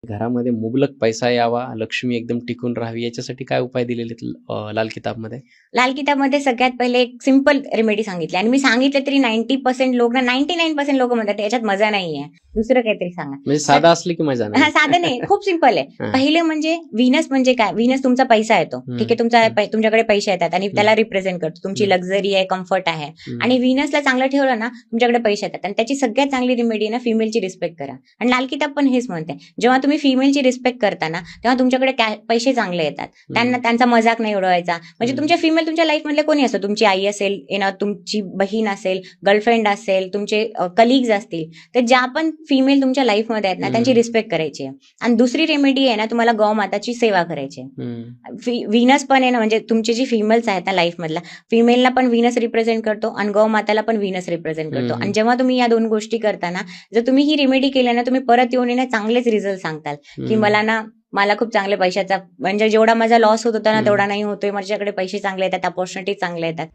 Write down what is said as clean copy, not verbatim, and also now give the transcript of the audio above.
घरामध्ये मुबलक पैसा यावा, लक्ष्मी एकदम टिकून राहावी याच्यासाठी काय उपाय दिलेले आहेत लाल किताबमध्ये? लाल किताबमध्ये सगळ्यात पहिले एक सिंपल रेमेडी सांगितली आणि मी सांगितलं तरी 90% लोक ना 99% लोक म्हणतात याच्यात मजा नाहीये, दुसरं काहीतरी सांगा. म्हणजे साधा असली की मजा नाही. साधं नाही, खूप सिंपल आहे. हा. पहिले म्हणजे व्हीनस म्हणजे काय? व्हीनस तुमचा पैसा येतो, ठीक आहे, तुमच्याकडे पैसे येतात आणि त्याला रिप्रेझेंट करतो. तुमची लक्झरी आहे, कम्फर्ट आहे आणि व्हीनसला चांगलं ठेवलं ना तुमच्याकडे पैसे येतात. आणि त्याची सगळ्यात चांगली रेमेडी ना फिमेलची रिस्पेक्ट करा. आणि लाल किताब पण हेच म्हणते, जेव्हा तुम्ही फिमेलची रिस्पेक्ट करता ना तेव्हा तुमच्याकडे पैसे चांगले येतात. त्यांचा मजाक नाही उडवायचा. म्हणजे तुमच्या फिमेल तुमच्या लाईफ मधले कोणी असो, तुमची आई असेल, तुमची बहीण असेल, गर्लफ्रेंड असेल, तुमचे कलिग्स असतील, तर ज्या पण फिमेल तुमच्या लाईफमध्ये आहेत ना त्यांची रिस्पेक्ट करायची आहे. आणि दुसरी रेमेडी आहे ना, तुम्हाला गौमाताची सेवा करायची आहे. व्हीनस पण आहे ना, म्हणजे तुमचे जी फिमेल्स आहेत ना लाईफ मधला, फिमेलला पण व्हीनस रिप्रेझेंट करतो आणि गौमाताला पण व्हीनस रिप्रेझेंट करतो. आणि जेव्हा तुम्ही या दोन गोष्टी करताना, जर तुम्ही ही रेमेडी केल्या ना, तुम्ही परत येऊन ना चांगलेच रिझल्ट सांगताल की मला खूप चांगल्या पैशाचा, म्हणजे जेवढा माझा लॉस होत होता ना तेवढा नाही होतोय, माझ्याकडे पैसे चांगले येतात, अपॉर्च्युनिटी चांगल्या येतात.